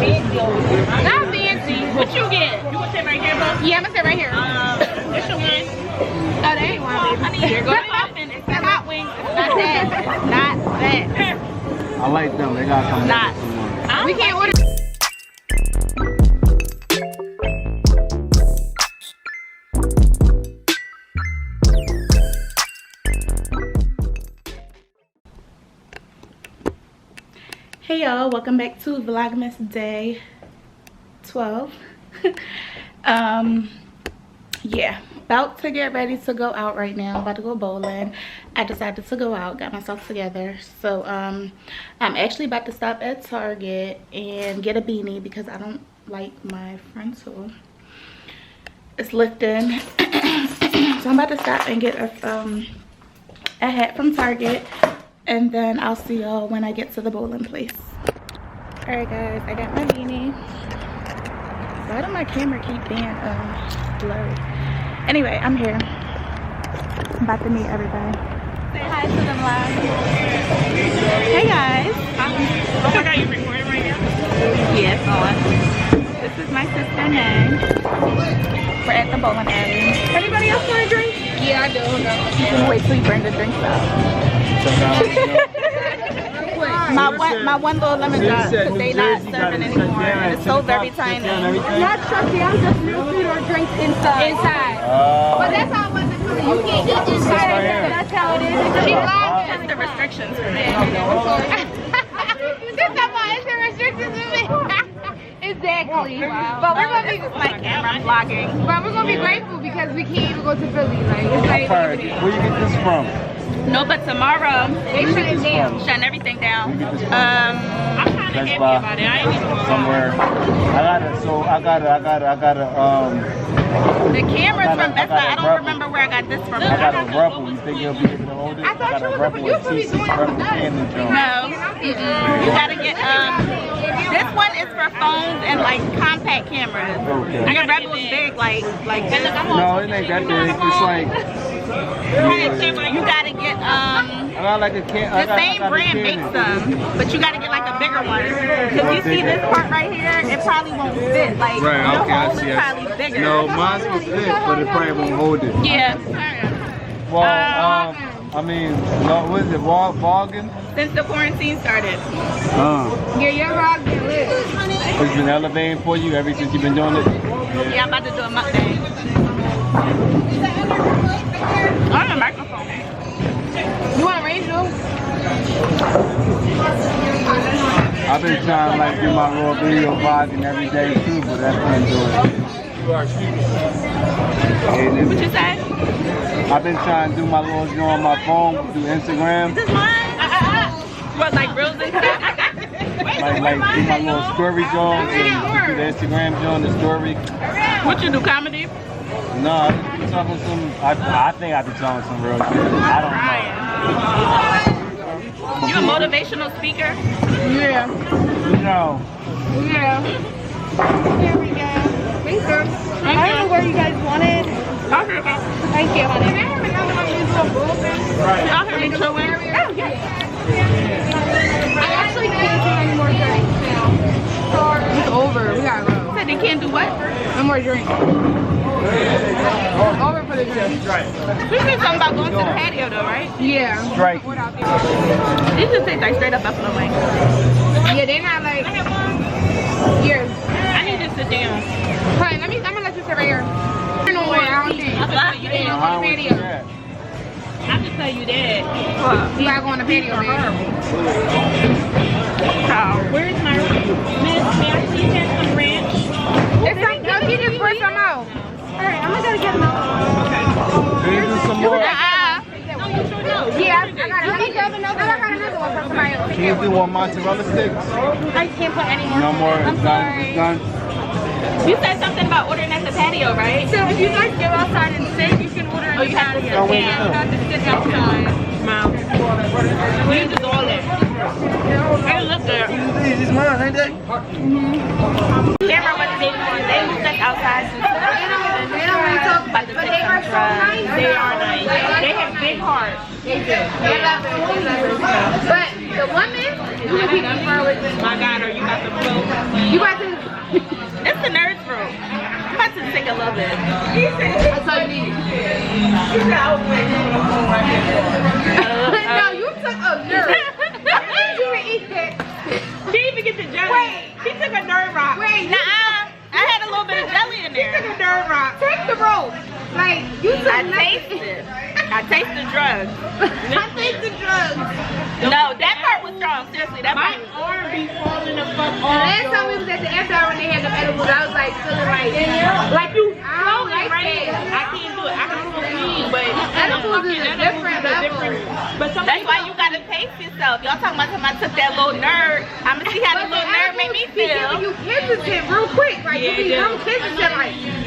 Not fancy. What you get? You gonna sit right here, bro? Yeah, I'm gonna sit right here. What's your one? Oh, they ain't one, baby. Honey, here goes muffin. It's the hot wings. It's not that. It's not that. I like them. They gotta come Not. back. We can't order. Hey y'all, welcome back to Vlogmas day 12. Yeah, about to get ready to go out right now. About to go bowling. I decided to go out, got myself together. So I'm actually about to stop at Target and get a beanie because I don't like my frontal. It's lifting. So I'm about to stop and get a hat from Target. And then I'll see y'all when I get to the bowling place. Alright guys, I got my beanie. Why do my camera keep being blurry? Anyway, I'm here. I'm about to meet everybody. Say hi to the vlog. Hey guys. Oh my god, you recording right now? Yes, on. This is my sister Nan. We're at the bowling alley. Anybody else want a drink? Yeah, I do. Wait till you bring the drinks out. my one little lemon drop because they not serving anymore. It's so very tiny. Not trusty, I'm just new food or drinks inside. But that's how it was in Philly. You can't eat inside. That's how it is. She lied. It's the restrictions for me. This is why it's the restrictions for me. Exactly. Wow. But we're gonna be my camera vlogging. But we're gonna be grateful because we can't even go to Philly. Like it's not even Where you get this from? No, but tomorrow they shut it down. shutting everything down. I'm trying to happy about it. I ain't even somewhere. I gotta the camera's from Best Buy. I don't remember where I got this from. I got a Rebel. You think you'll be able to hold it? I thought you were doing No. You gotta get this one is for phones and like compact cameras. Okay. I got Rebel's big like this. No, it ain't that big. It's like you gotta get I got like a the same brand makes them, but you gotta get like a bigger one. Cause you see this part right here, it probably won't fit. Like right, your okay, hole I see is it. probably bigger. No, mine's will fit, but it probably won't hold it. Yeah. Well, I mean, what is it? Bargain? Since the quarantine started. Yeah, your rock been lit. It's been elevating for you ever since you've been doing it? Yeah, I'm about to do a mukbang. On the microphone. You want a range though? I've been trying to like do my little video vlogging every day too, but that's been doing it. What you say? I've been trying to do my little, you know, on my phone through Instagram. This is mine? What, like reels and stuff? Like do my little story jones and do the Instagram joint, the story. What you do, comedy? No, I be talking some. I think I be talking some real shit. I don't know. You a motivational speaker? Yeah. No. Yeah. Here we go. Thank you. I don't know where you guys wanted. Thank you, honey. Y'all hear me chewing? Oh, yeah. I actually can't do any more drinks now. It's over. We gotta go. Said they can't do what? No more drinks. Over for the drinks. We said something about going to the patio though, right? Yeah. Strike. These just taste like straight up buffalo wings. Yeah, they're not like. Here. I need to sit down. Honey, I'm gonna let you sit right here. No more, I don't think. I'll tell you that. On the patio. I'll just tell you that. We gotta go on the patio, baby. Where's my ranch? Miss, may I please have some ranch? It's like, no, you just pour some out. Alright, I'm gonna get them out. Can you do some more? No, you sure no. Yeah, I got another one for somebody else. Can you do one mozzarella sticks? I can't put any more. No more. I'm sorry. It's done. You said something about ordering at the patio, right? So if you guys go outside and sit, you can order in the patio. wait, Yeah, you have to sit outside. We just all that. It look good. This is mine, ain't that? Camera was big one. They was like outside. They don't really talk about But they are so nice. They are nice. They have big hearts. They do. They love it. But the women, you can keep far with them. My God, are you about to blow? You about to... It's the nerd's room. I'm about to take a little bit. That's all you need. No, you took a nerd. I you didn't eat that. She didn't even get the jelly. Wait. She took a nerd rock. Wait, Nuh-uh. I had a little bit of jelly in She took there. a nerd rock. take the rope. Like, you took I nothing. tasted. I tasted drugs. I take the drugs. No, that part was strong. Seriously, that My part. arm be falling the fuck The off. last time we was at the after hour when they had the edibles, I was like feeling Like you I don't floating like right that. here. I can't do it. I can smoke weed, but Edibles is a different level. But somebody That's why you gotta pace yourself. Y'all talking about somebody took that little nerd. I'ma see how the little nerd made me Be giving feel. you hesitant real quick. Like, Yeah, you be yeah. I'm hesitant.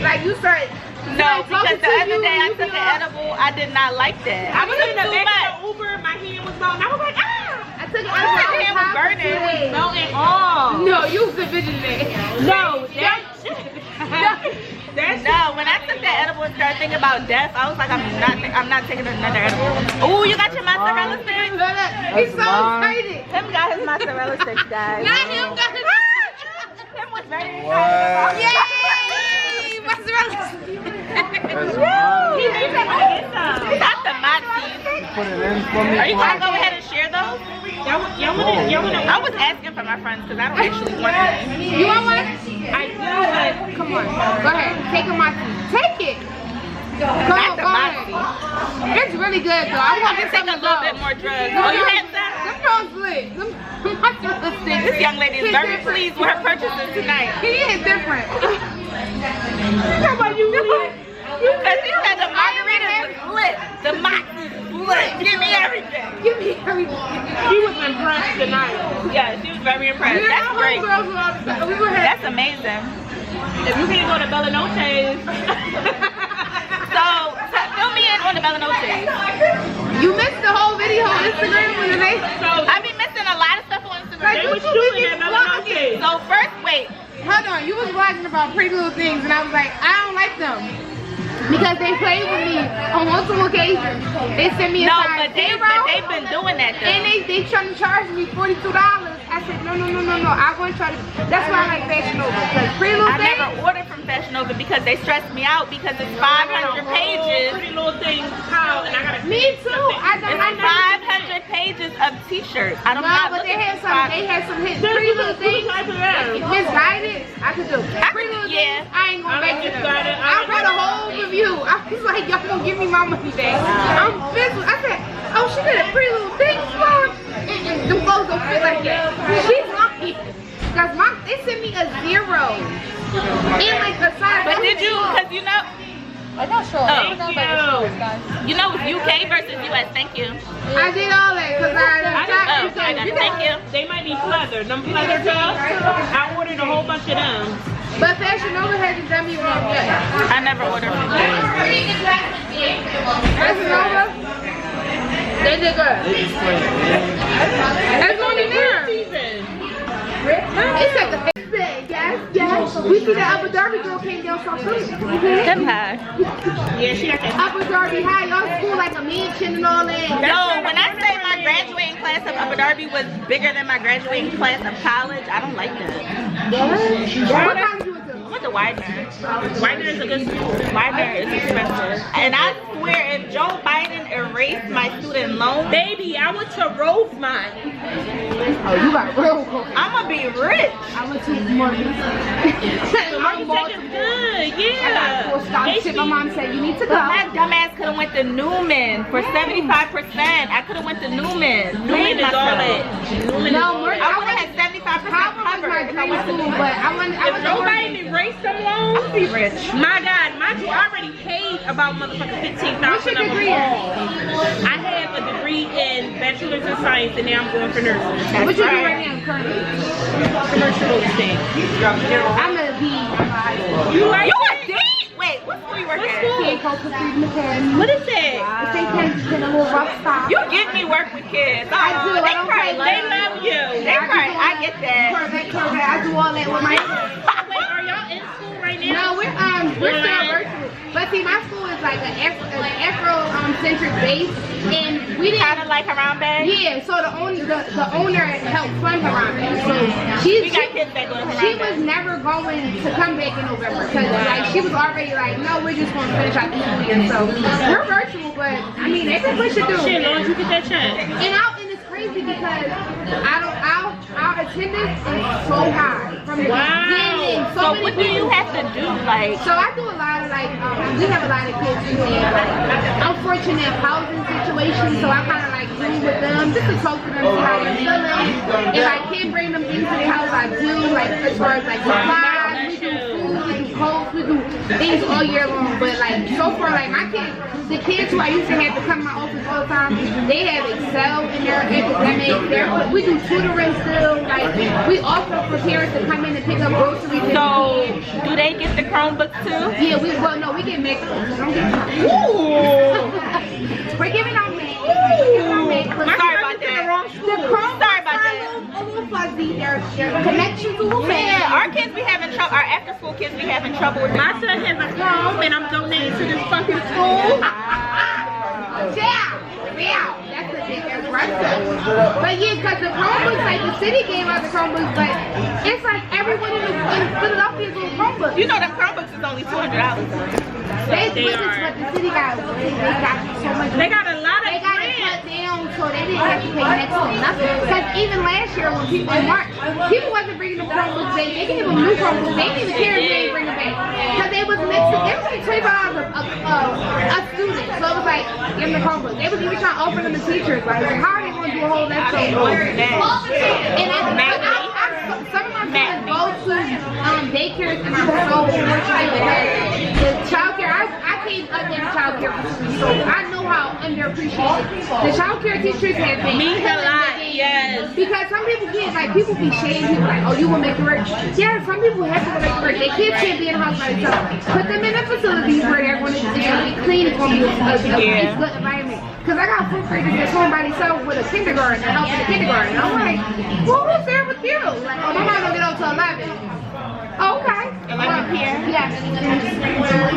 Like you start. No, because the other day I took an an edible, I did not like that. I was took in the too back much. of the Uber, my hand was melting. I was like, ah! I took an My edible. hand was burning. Melting off. No, you was the visionary. No, that's No, when I took that edible and started thinking about death, I was like, I'm not taking another edible. Ooh, you got your mozzarella sticks? He's so mine. excited. Him got his mozzarella sticks, guys. Not him got his. Him was very What? excited. Yay! Mozzarella. That's mine. Not the mozzarella. Put it in for me. Are you gonna go ahead and share those? y'all wanna I was asking for my friends because I don't actually want any. You want one? I do, but Come on. Go ahead. Take a mozzarella. Take it. Go Not the ahead. mozzarella. It's really good though. I I'm want gonna to take a little bit more drugs. Oh, you had some? Them drugs lit. Them mozzarella sticks. This young lady is It's very different. pleased with her purchases tonight. He is different. how about you? Because he said the margaritas is lit. The mozz is lit. Give me everything. Give me everything. She was impressed tonight. Yeah, she was very impressed. Yeah, That's great. homegirls were all the- we were having. That's amazing. If you can't go to Bellinoche's, So, fill me in on the Bellinoche. You missed the whole video on Instagram when they. I be missing a lot of stuff on Like, they Instagram. was shooting at Bellinoche's. So first, wait. Hold on, you was vlogging about Pretty Little Things, and I was like, I don't like them because they played with me on multiple occasions. They sent me a No, size but they've been doing that though. and they trying to charge me $42. I said no. I want to try to. That's why I like Fashion Nova because Pretty Little I Things. never ordered from Fashion Nova because they stressed me out because it's 500 pages. Pretty Little Things, how, and I gotta. Me too. I It's 500 pages of t-shirts. I don't No, know. but they had some. They had some hits. Pretty Little Things. Misguided. I could do. Pretty Little Yeah. Things. I ain't going back to them. Misguided. I read a whole review. I was like, y'all gonna give me my money back. I'm pissed. I said, oh, she did a Pretty Little Things store. Them clothes don't fit like that. She's lucky. Cause they sent me a 0. And like a size. But did you? Because you know. I got sure. Oh. Thank you. You know it's UK versus US. Thank you. I did all that because Oh, I got it. Thank you. They might be pleather. Them pleather cups. I ordered a whole bunch of them. But Fashion Nova hasn't done me wrong yet. I never ordered from them. Fashion Nova, they did good. That's only there. It's like the yes. We see the Abu Dhabi girl came down from too. Them high. Yeah, she got that. Abu Dhabi high, y'all school like a mansion and all that. No, when I say my graduating class of Abu Dhabi was bigger than my graduating class of college, I don't like that. What college you went to? I went to Widener. Widener is a good school. Widener is expensive. And I swear, if Joe Biden erased my student loan, Baby, I went to Rosemont. Oh, you got real cool. I'm gonna be rich. I went to Morgan. Marcus Tech is good, I got 4 scholarships. My mom said you need to go. But my dumbass could have went to Newman for 75%. I could have went to Newman. Newman is all that. Newman is No, all that. I would have had 75% Howard was covered my if I dream went to school, Newman. but I went If to nobody Morgan. erased them loans, I'll be rich. my God, I already paid about motherfucking $15,000 What's your of them degree in? all. I have a degree in bachelor's in science, and now I'm going for nursing. What you do right now currently? Commercial real estate. I'm a D. You like You a it? D? Wait, what school you work What at? school? Can't go to Freedom Academy. What is that? St. Ken's been a little rough stop. You give me work with kids. I do. They I don't cry. play They They love you. cry. I get that. Corvette. I do all that with my. Wait, are y'all in school right now? No, we're still virtual. But But see, my school is like an Afro-centric base, and we didn't Kind of like Harambe. Yeah, so the owner helped fund Harambe. So We got kids that go to she Harambe. was never going to come back in November because like she was already like, no, we're just going to finish out the school year. So we're virtual, but I mean they can push it through. Shit, long as you get that check. And it's crazy because our attendance is so high from the beginning. So what do you have to do? Like, So I do a lot of like, we have a lot of kids who have like unfortunate housing situations, so I kind of like do with them just to talk to them, see how they're feeling. If I can't bring them into the house, I do, like as far as like supplies, we do food, we do coats, we do things all year long. But like so far, like my kids, the kids who I used to have to come to my office all the time, they have Excel in their academics. We do tutoring still. Like we offer for parents to come in and pick up groceries. so do they get the Chromebooks too? Yeah, we get MacBooks. Don't get We're giving out MacBooks. Sorry about that. The Chromebooks Sorry about are that. a little fuzzy. Their connections a little bad. Yeah, our kids be having trouble. Our after-school kids be having trouble with My son has a Chrome and I'm donating to this fucking school. Yeah, that's a big aggressive. But yeah, because the Chromebooks, like the city gave out the Chromebooks, but it's like everyone in Philadelphia is on Chromebooks. You know them Chromebooks is only $200. They They but are. the city got so much. They got a lot of They got it grants. cut down so they didn't have to pay next to nothing. Because even last year when people in March, people wasn't bringing the Chromebooks back. They gave them new Chromebooks. They didn't even care if they didn't bring them back. Because they was mixing. It was like $20 a student. So it was like, give them the Chromebooks. They was even trying to offer them to teachers. Like, how are they going to do a whole lesson? And some of my friends go to daycares and I'm so fortunate because the childcare, I came up in childcare for free, so I know how underappreciated the childcare teachers have been. Means a lot, yes. Because some people can't, like, people be shading people like, oh, you will make it work. Yeah, some people have to go make it work. Their kids can't be in the house by themselves. Put them in a facilities where they're going to be clean, it's going to be a good environment. Because I got fourth graders that's home by themselves with a kindergarten, and help in the kindergarten. I'm like, well, who's there with you? Like, oh, my mom don't get out till 11. Oh, okay. 11 p.m.? Yes.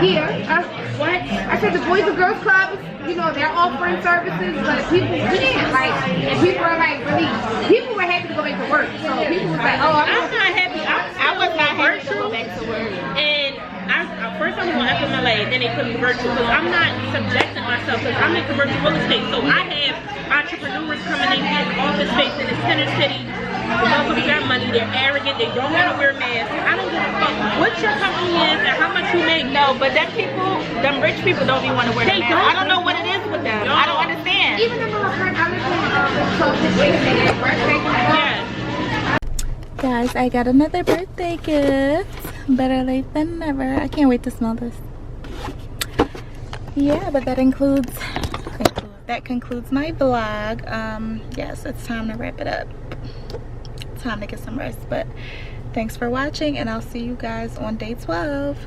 Yeah. What? I said the Boys and Girls Club, you know, they're offering services, but people can't. Like, and people are like, really, people were happy to go back to work. So people was like, oh, I'm not happy. I was not happy to go back to work. And first I'm going FMLA, then they put me virtual because I'm not subjecting myself because I'm in commercial real estate. So I have entrepreneurs coming in here, office space in the center city. The motherfuckers got money, they're arrogant, they don't want to wear masks. I don't give a fuck what your company is and how much you make. No, but them rich people don't even want to wear the mask. I don't know what it is with them. I don't understand. even in my friend, I live in Yes. Guys, I got another birthday gift. Better late than never. I can't wait to smell this. Yeah, but that concludes my vlog. Yes, it's time to wrap it up. Time to get some rest, but thanks for watching and I'll see you guys on day 12.